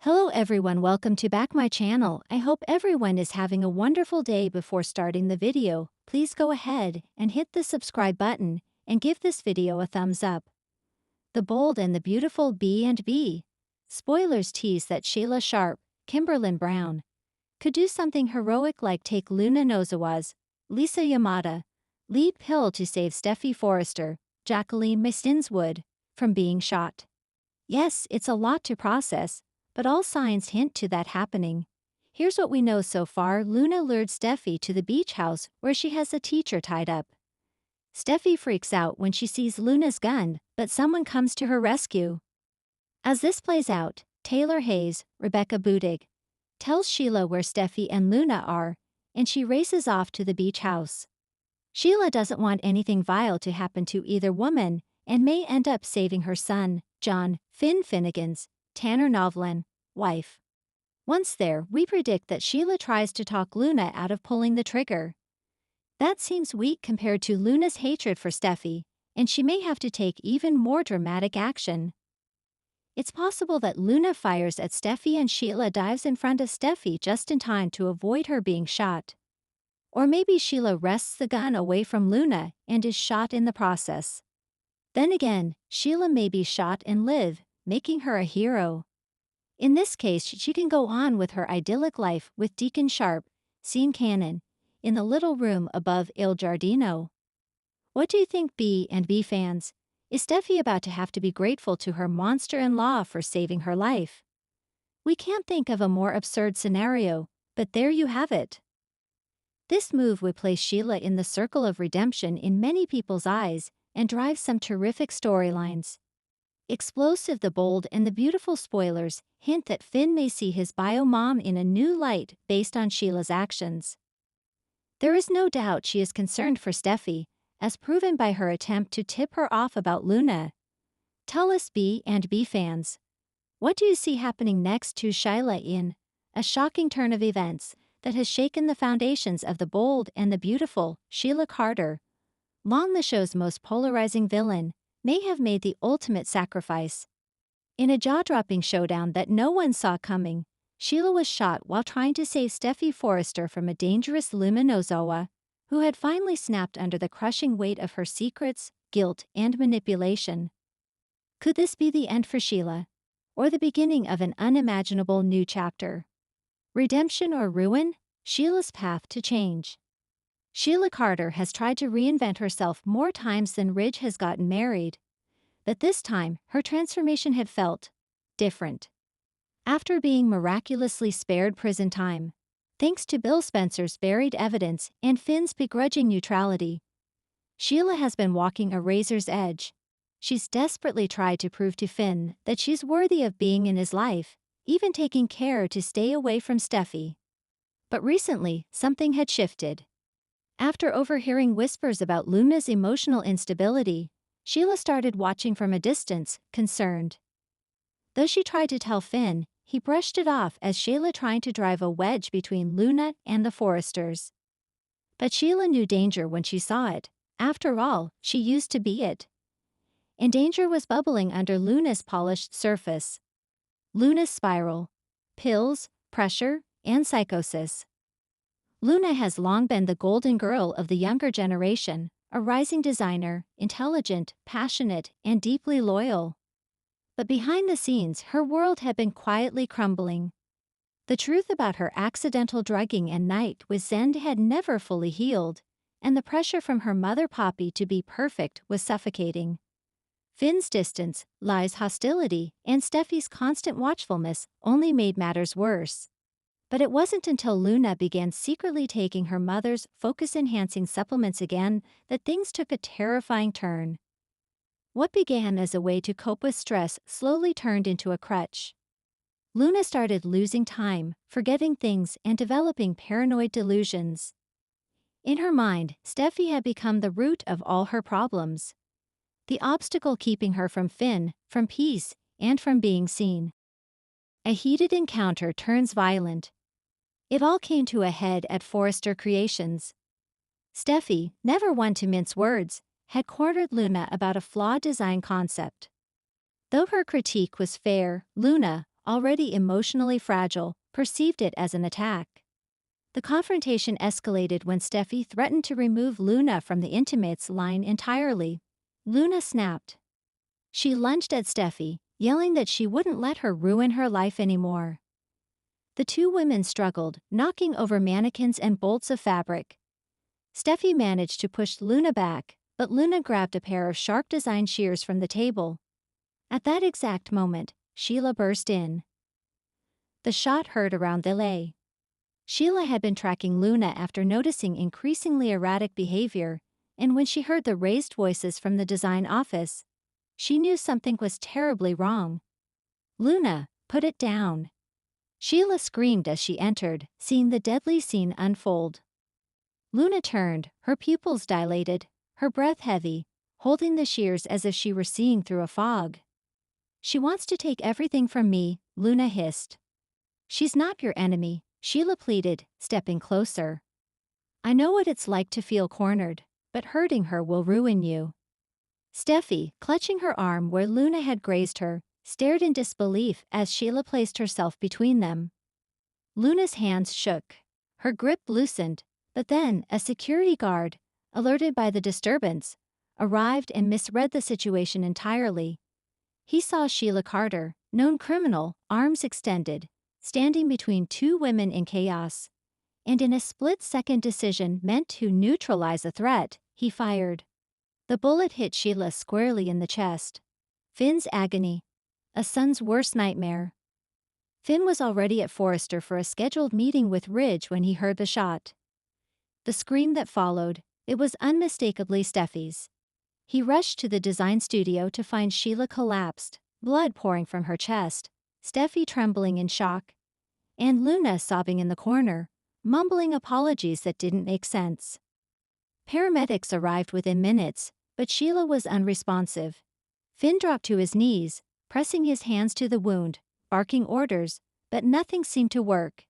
Hello everyone, welcome to back my channel. I hope everyone is having a wonderful day. Before starting the video, please go ahead and hit the subscribe button and give this video a thumbs up. The Bold and the Beautiful B&B. Spoilers tease that Sheila Sharp, Kimberlin Brown, could do something heroic like take Luna Nozawa's, Lisa Yamada, lead pill to save Steffy Forrester, Jacqueline Mastinswood, from being shot. Yes, it's a lot to process, but all signs hint to that happening. Here's what we know so far. Luna lured Steffy to the beach house where she has a teacher tied up. Steffy freaks out when she sees Luna's gun, but someone comes to her rescue. As this plays out, Taylor Hayes, Rebecca Budig, tells Sheila where Steffy and Luna are, and she races off to the beach house. Sheila doesn't want anything vile to happen to either woman and may end up saving her son, John, Finn Finnegan's, Tanner Novlan, wife. Once there, we predict that Sheila tries to talk Luna out of pulling the trigger. That seems weak compared to Luna's hatred for Steffy, and she may have to take even more dramatic action. It's possible that Luna fires at Steffy and Sheila dives in front of Steffy just in time to avoid her being shot. Or maybe Sheila wrests the gun away from Luna and is shot in the process. Then again, Sheila may be shot and live, making her a hero. In this case, she can go on with her idyllic life with Deacon Sharp, scene canon, in the little room above Il Giardino. What do you think, B&B fans? Is Steffy about to have to be grateful to her monster-in-law for saving her life? We can't think of a more absurd scenario, but there you have it. This move would place Sheila in the circle of redemption in many people's eyes and drive some terrific storylines. Explosive, The Bold and the Beautiful spoilers hint that Finn may see his bio mom in a new light based on Sheila's actions. There is no doubt she is concerned for Steffy, as proven by her attempt to tip her off about Luna. Tell us, B&B fans, what do you see happening next to Sheila in a shocking turn of events that has shaken the foundations of The Bold and the Beautiful? Sheila Carter, long the show's most polarizing villain, may have made the ultimate sacrifice. In a jaw-dropping showdown that no one saw coming, Sheila was shot while trying to save Steffy Forrester from a dangerous Luna Nozawa, who had finally snapped under the crushing weight of her secrets, guilt, and manipulation. Could this be the end for Sheila, or the beginning of an unimaginable new chapter? Redemption or ruin? Sheila's path to change. Sheila Carter has tried to reinvent herself more times than Ridge has gotten married. But this time, her transformation had felt different. After being miraculously spared prison time, thanks to Bill Spencer's buried evidence and Finn's begrudging neutrality, Sheila has been walking a razor's edge. She's desperately tried to prove to Finn that she's worthy of being in his life, even taking care to stay away from Steffy. But recently, something had shifted. After overhearing whispers about Luna's emotional instability, Sheila started watching from a distance, concerned. Though she tried to tell Finn, he brushed it off as Sheila trying to drive a wedge between Luna and the Forresters. But Sheila knew danger when she saw it. After all, she used to be it. And danger was bubbling under Luna's polished surface. Luna's spiral, pills, pressure, and psychosis. Luna has long been the golden girl of the younger generation, a rising designer, intelligent, passionate, and deeply loyal. But behind the scenes, her world had been quietly crumbling. The truth about her accidental drugging and night with Zend had never fully healed, and the pressure from her mother Poppy to be perfect was suffocating. Finn's distance, Lai's hostility, and Steffy's constant watchfulness only made matters worse. But it wasn't until Luna began secretly taking her mother's focus-enhancing supplements again that things took a terrifying turn. What began as a way to cope with stress slowly turned into a crutch. Luna started losing time, forgetting things, and developing paranoid delusions. In her mind, Steffy had become the root of all her problems. The obstacle keeping her from Finn, from peace, and from being seen. A heated encounter turns violent. It all came to a head at Forrester Creations. Steffy, never one to mince words, had cornered Luna about a flawed design concept. Though her critique was fair, Luna, already emotionally fragile, perceived it as an attack. The confrontation escalated when Steffi threatened to remove Luna from the intimates line entirely. Luna snapped. She lunged at Steffi, yelling that she wouldn't let her ruin her life anymore. The two women struggled, knocking over mannequins and bolts of fabric. Steffi managed to push Luna back, but Luna grabbed a pair of sharp design shears from the table. At that exact moment, Sheila burst in. The shot heard around the lay. Sheila had been tracking Luna after noticing increasingly erratic behavior, and when she heard the raised voices from the design office, she knew something was terribly wrong. "Luna, put it down." Sheila screamed as she entered, seeing the deadly scene unfold. Luna turned, her pupils dilated, her breath heavy, holding the shears as if she were seeing through a fog. "She wants to take everything from me," Luna hissed. "She's not your enemy," Sheila pleaded, stepping closer. "I know what it's like to feel cornered, but hurting her will ruin you." Steffi, clutching her arm where Luna had grazed her, stared in disbelief as Sheila placed herself between them. Luna's hands shook. Her grip loosened, but then a security guard, alerted by the disturbance, arrived and misread the situation entirely. He saw Sheila Carter, known criminal, arms extended, standing between two women in chaos. And in a split-second decision meant to neutralize a threat, he fired. The bullet hit Sheila squarely in the chest. Finn's agony. A son's worst nightmare. Finn was already at Forrester for a scheduled meeting with Ridge when he heard the shot. The scream that followed, it was unmistakably Steffi's. He rushed to the design studio to find Sheila collapsed, blood pouring from her chest, Steffi trembling in shock, and Luna sobbing in the corner, mumbling apologies that didn't make sense. Paramedics arrived within minutes, but Sheila was unresponsive. Finn dropped to his knees, pressing his hands to the wound, barking orders, but nothing seemed to work.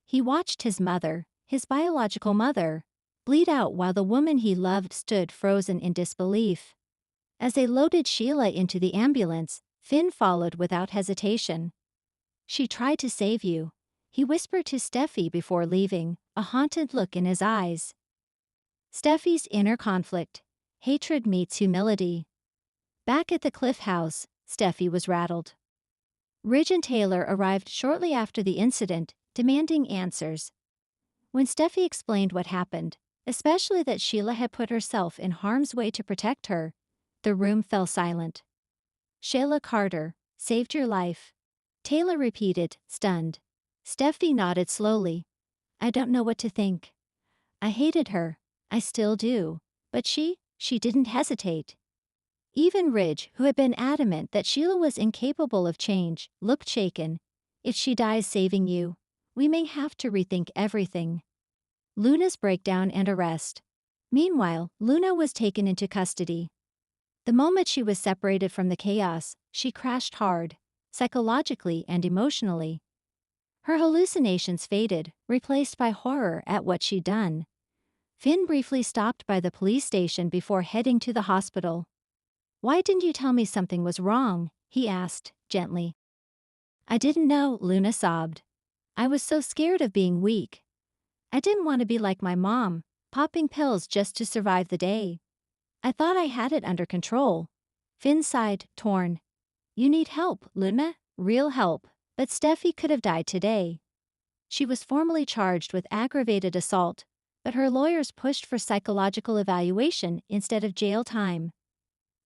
He watched his mother, his biological mother, bleed out while the woman he loved stood frozen in disbelief. As they loaded Sheila into the ambulance, Finn followed without hesitation. "She tried to save you," he whispered to Steffi before leaving, a haunted look in his eyes. Steffi's inner conflict. Hatred meets humility. Back at the Cliff House, Steffi was rattled. Ridge and Taylor arrived shortly after the incident, demanding answers. When Steffi explained what happened, especially that Sheila had put herself in harm's way to protect her, the room fell silent. "Sheila Carter saved your life," Taylor repeated, stunned. Steffi nodded slowly. "I don't know what to think. I hated her, I still do, but she didn't hesitate." Even Ridge, who had been adamant that Sheila was incapable of change, looked shaken. "If she dies saving you, we may have to rethink everything." Luna's breakdown and arrest. Meanwhile, Luna was taken into custody. The moment she was separated from the chaos, she crashed hard, psychologically and emotionally. Her hallucinations faded, replaced by horror at what she'd done. Finn briefly stopped by the police station before heading to the hospital. "Why didn't you tell me something was wrong?" he asked, gently. "I didn't know," Luna sobbed. "I was so scared of being weak. I didn't want to be like my mom, popping pills just to survive the day. I thought I had it under control." Finn sighed, torn. "You need help, Luna, real help, but Steffi could have died today." She was formally charged with aggravated assault, but her lawyers pushed for psychological evaluation instead of jail time.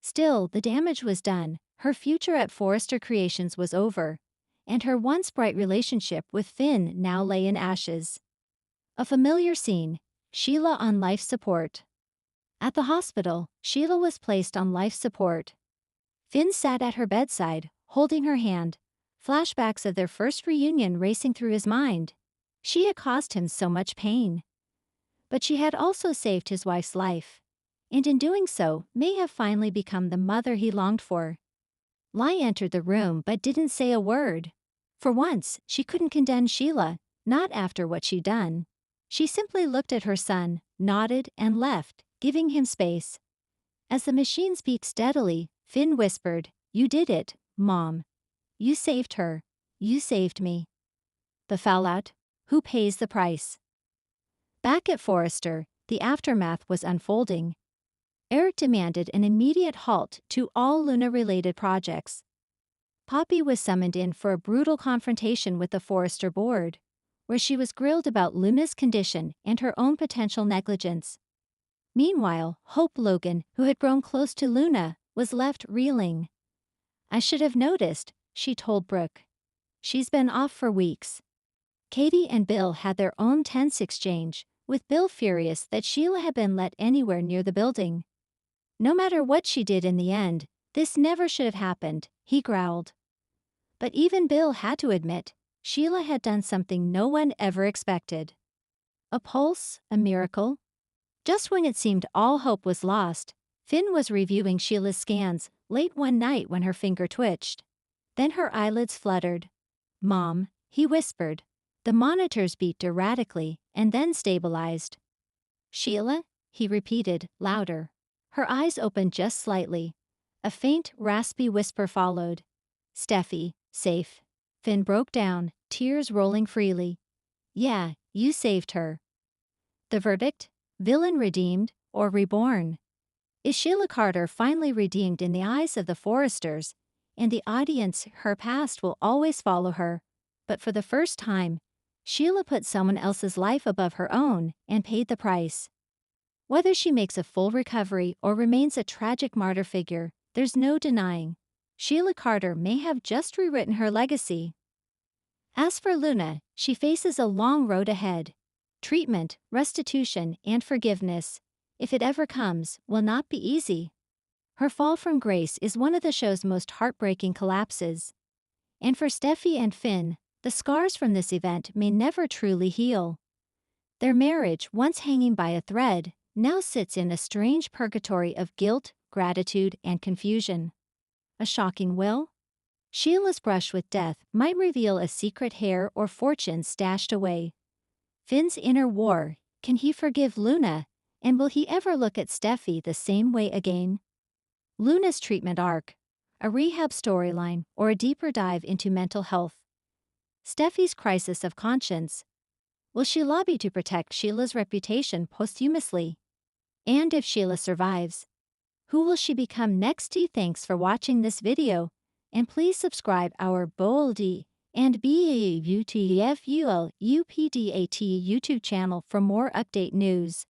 Still, the damage was done, her future at Forrester Creations was over, and her once bright relationship with Finn now lay in ashes. A familiar scene, Sheila on life support. At the hospital, Sheila was placed on life support. Finn sat at her bedside, holding her hand, flashbacks of their first reunion racing through his mind. She had caused him so much pain. But she had also saved his wife's life, and in doing so may have finally become the mother he longed for. Lai entered the room but didn't say a word. For once, she couldn't condemn Sheila, not after what she'd done. She simply looked at her son, nodded, and left, giving him space. As the machines beeped steadily, Finn whispered, "You did it, Mom. You saved her. you saved me. The fallout? Who pays the price? Back at Forrester, the aftermath was unfolding. Eric demanded an immediate halt to all Luna-related projects. Poppy was summoned in for a brutal confrontation with the Forrester board, where she was grilled about Luna's condition and her own potential negligence. Meanwhile, Hope Logan, who had grown close to Luna, was left reeling. I should have noticed, she told Brooke. She's been off for weeks. Katie and Bill had their own tense exchange, with Bill furious that Sheila had been let anywhere near the building. No matter what she did in the end, this never should have happened, he growled. But even Bill had to admit, Sheila had done something no one ever expected. A pulse, a miracle? Just when it seemed all hope was lost, Finn was reviewing Sheila's scans late one night when her finger twitched. Then her eyelids fluttered. "Mom," he whispered. The monitors beat erratically and then stabilized. "Sheila?" he repeated, louder. Her eyes opened just slightly. A faint, raspy whisper followed. "Steffy, safe." Finn broke down, tears rolling freely. "Yeah, you saved her." The verdict? Villain redeemed or reborn? Is Sheila Carter finally redeemed in the eyes of the Forresters? And the audience, her past will always follow her. But for the first time, Sheila put someone else's life above her own and paid the price. Whether she makes a full recovery or remains a tragic martyr figure, there's no denying. Sheila Carter may have just rewritten her legacy. As for Luna, she faces a long road ahead. Treatment, restitution, and forgiveness, if it ever comes, will not be easy. Her fall from grace is one of the show's most heartbreaking collapses. And for Steffy and Finn, the scars from this event may never truly heal. Their marriage, once hanging by a thread, now sits in a strange purgatory of guilt, gratitude, and confusion. A shocking will? Sheila's brush with death might reveal a secret heir or fortune stashed away. Finn's inner war, can he forgive Luna, and will he ever look at Steffy the same way again? Luna's treatment arc, a rehab storyline, or a deeper dive into mental health. Steffy's crisis of conscience. Will she lobby to protect Sheila's reputation posthumously? And if Sheila survives, who will she become next? Thanks for watching this video, and please subscribe our Boldy and BAUTFUL UPDAT YouTube channel for more update news.